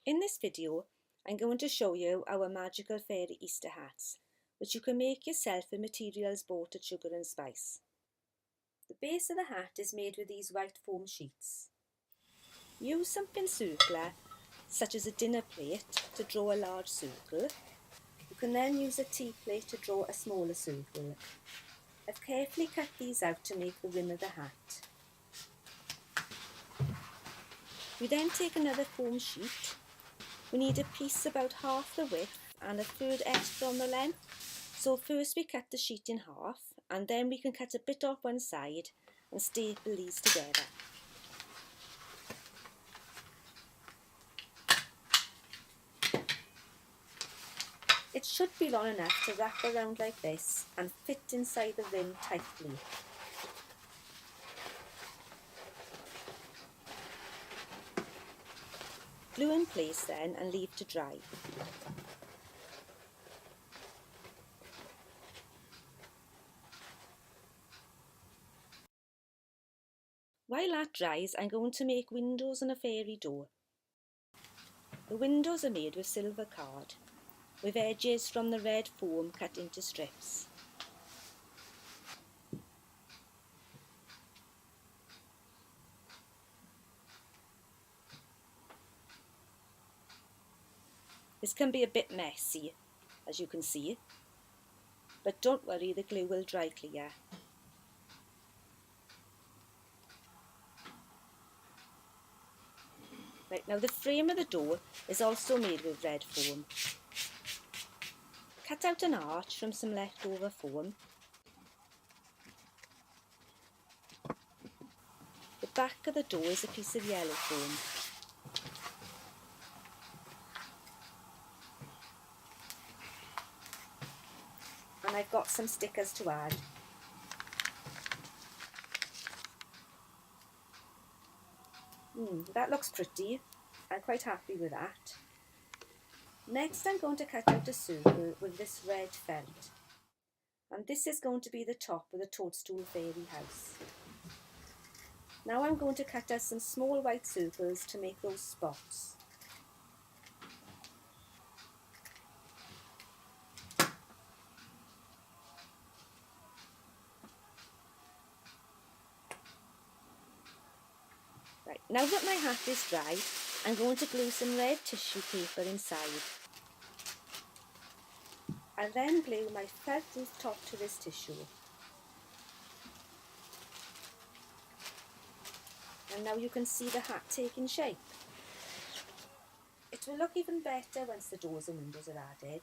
In this video, I'm going to show you our magical fairy Easter hats, which you can make yourself with materials bought at Sugar and Spice. The base of the hat is made with these white foam sheets. Use something circular, such as a dinner plate, to draw a large circle. You can then use a tea plate to draw a smaller circle. I've carefully cut these out to make the rim of the hat. You then take another foam sheet. We need a piece about half the width and a third extra on the length. So first we cut the sheet in half, and then we can cut a bit off one side and staple these together. It should be long enough to wrap around like this and fit inside the rim tightly. Glue in place then and leave to dry. While that dries, I'm going to make windows and a fairy door. The windows are made with silver card, with edges from the red foam cut into strips. This can be a bit messy, as you can see, but don't worry, the glue will dry clear. Right, now the frame of the door is also made with red foam. Cut out an arch from some leftover foam. The back of the door is a piece of yellow foam. And I've got some stickers to add. That looks pretty. I'm quite happy with that. Next I'm going to cut out a circle with this red felt. And this is going to be the top of the toadstool fairy house. Now I'm going to cut out some small white circles to make those spots. Right, now that my hat is dry, I'm going to glue some red tissue paper inside. I'll then glue my felt roof top to this tissue. And now you can see the hat taking shape. It will look even better once the doors and windows are added.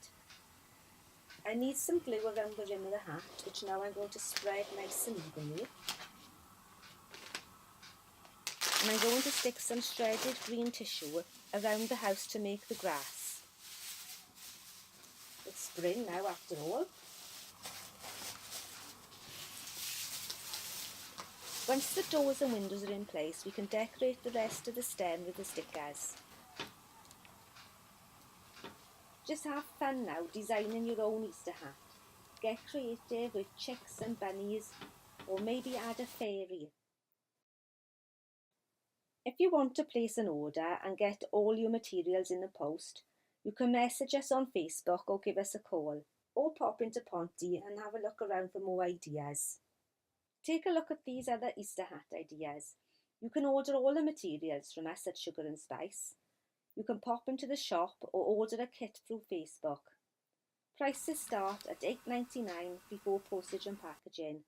I need some glue around the rim of the hat, which now I'm going to spread nice and evenly. And I'm going to stick some shredded green tissue around the house to make the grass. It's spring now after all. Once the doors and windows are in place, we can decorate the rest of the stem with the stickers. Just have fun now designing your own Easter hat. Get creative with chicks and bunnies, or maybe add a fairy. If you want to place an order and get all your materials in the post, you can message us on Facebook or give us a call, or pop into Ponty and have a look around for more ideas. Take a look at these other Easter hat ideas. You can order all the materials from us at Sugar and Spice. You can pop into the shop or order a kit through Facebook. Prices start at $8.99 before postage and packaging.